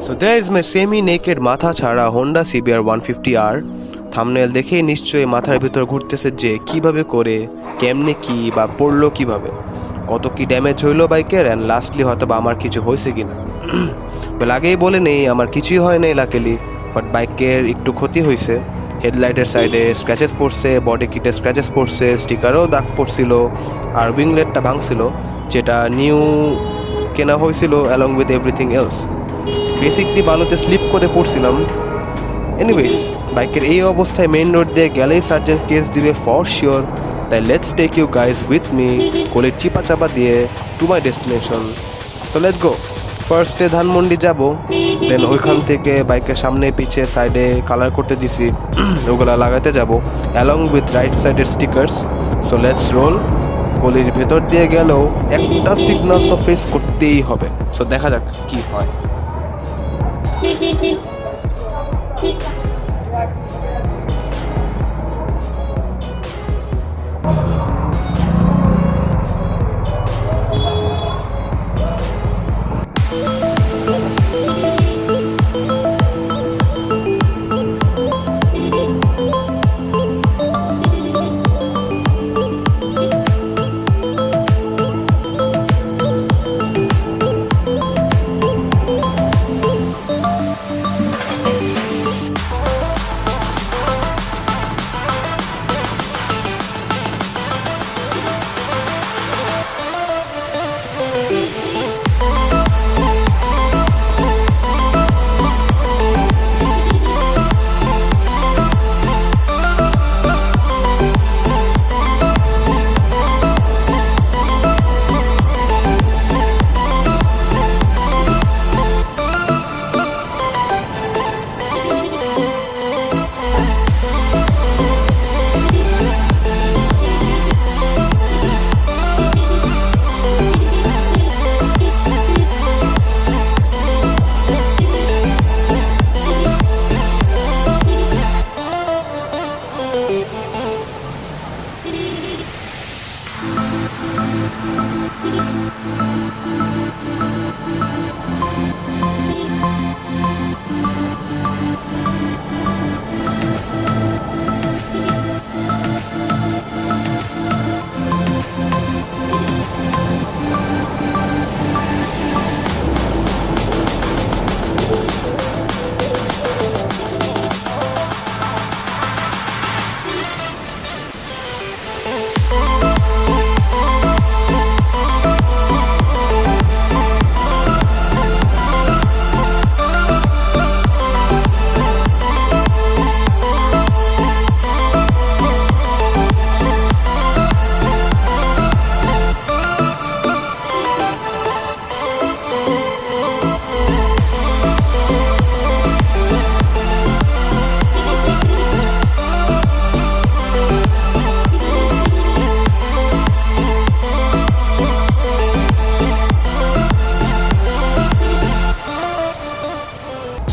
So there is my semi-naked মাথা ছাড়া Honda CBR 150R. Thumbnail দেখেই নিশ্চয়ই মাথার ভিতর ঘুরতেছে যে কিভাবে করে, কেমনে কি বা পড়লো কিভাবে, কত কি ড্যামেজ হইলো বাইকের, অ্যান্ড লাস্টলি হয়তো বা আমার কিছু হয়েছে কিনা। আগেই বলে নেই আমার কিছুই হয় নাই লাকিলি, বাট বাইকের একটু ক্ষতি হয়েছে। হেডলাইটের সাইডে স্ক্র্যাচেস পড়ছে, বডি কিটে স্ক্র্যাচেস পড়ছে, স্টিকারও দাগ পড়ছিল, আর উইংলেটটা ভাঙছিল যেটা নিউ কেনা হয়েছিল along with everything else. Basically বালুতে স্লিপ করে পড়ছিলাম। এনিওয়েজ, বাইকের এই অবস্থায় মেইন রোড দিয়ে গেলেই সার্জেন্ট কেস দিবে ফর শিওর। তাই let's take you guys with me কোলের চিপা চাপা দিয়ে to my destination. So let's go. ফার্স্টে ধানমন্ডি যাব, দেন ওইখান থেকে বাইকের সামনে পিছে সাইডে কালার করতে দিছি, ওগুলা লাগাতে যাব অ্যালং উইথ রাইট সাইডের স্টিকার্স। So let's role. গলির ভেতর দিয়ে গেলেও একটা সিগন্যাল তো ফেস করতেই হবে। সো দেখা যাক কি হয়।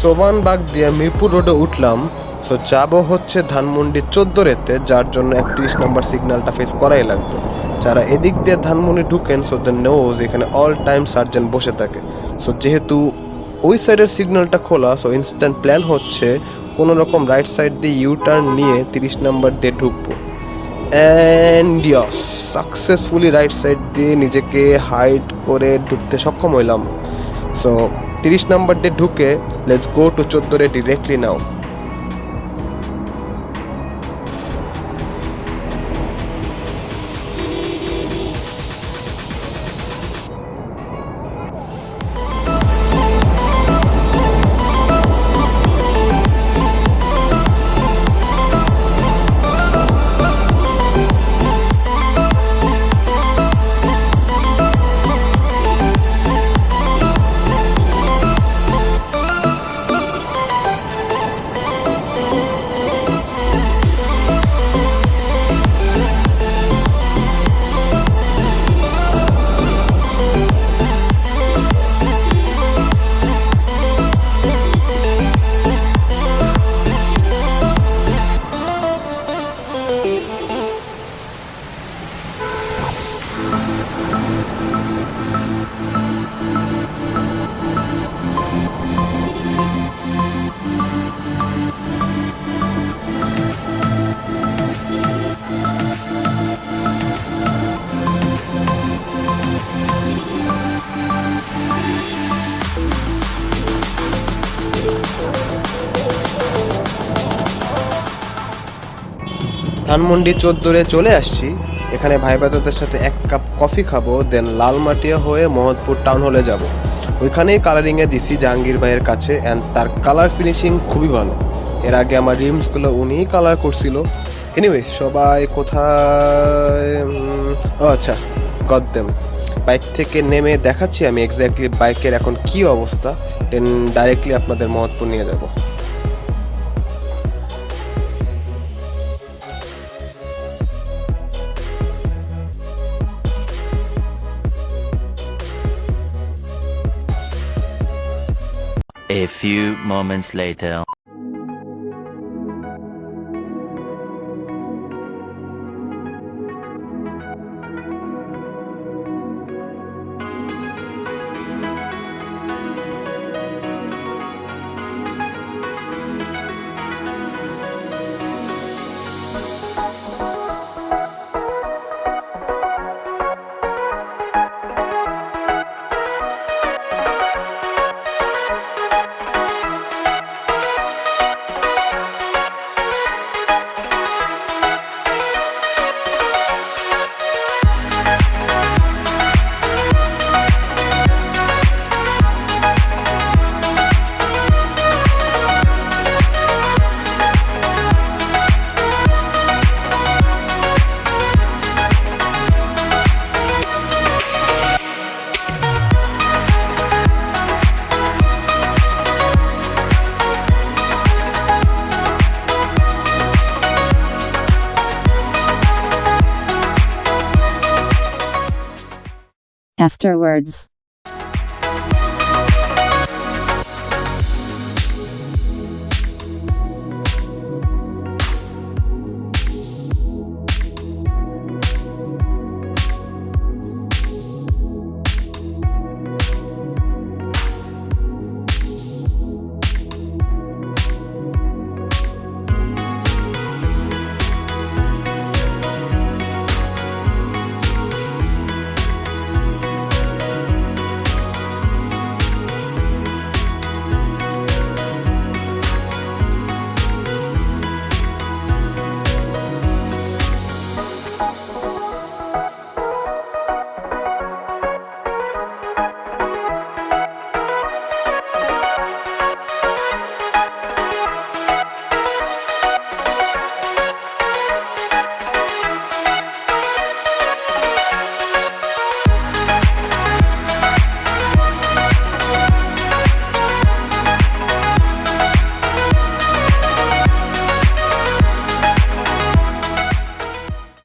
সোবান বাগ দিয়ে মিরপুর রোডে উঠলাম। সো যাবো হচ্ছে ধানমন্ডি 14 রেতে, যার জন্য 31 নম্বর সিগন্যালটা ফেস করাই লাগবে। যারা এদিক দিয়ে ধানমন্ডি ঢুকেন, সো দ্য নোজ এখানে অল টাইম সার্জেন্ট বসে থাকে। সো যেহেতু ওই সাইডের সিগন্যালটা খোলা, সো ইনস্ট্যান্ট প্ল্যান হচ্ছে কোনো রকম রাইট সাইড দিয়ে ইউ টার্ন নিয়ে 30 নম্বর দিয়ে ঢুকবো। And yes, successfully right side দিয়ে নিজেকে হাইড করে ঢুকতে সক্ষম হইলাম। সো 30 নম্বর দিয়ে ঢুকে লেটস গো টু 14 রে ডিরেক্টলি নাও। ধানমন্ডি 14 চলে আসছি। এখানে ভাই ব্রাদারদের সাথে এক কাপ কফি খাবো, দেন লালমাটিয়া হয়ে মোহাম্মদপুর টাউন হলে যাব। ওইখানেই কালারিংয়ে দিছি জাহাঙ্গীর ভাইয়ের কাছে, অ্যান্ড তার কালার ফিনিশিং খুবই ভালো। এর আগে আমার রিমসগুলো উনিই কালার করছিল। এনিওয়েজ, সবাই কোথায়? ও আচ্ছা, গদ্দেম। বাইক থেকে নেমে দেখাচ্ছি আমি এক্স্যাক্টলি বাইকের এখন কি অবস্থা, দেন ডাইরেক্টলি আপনাদের মোহাম্মদপুর নিয়ে যাব। A few moments later. Afterwards.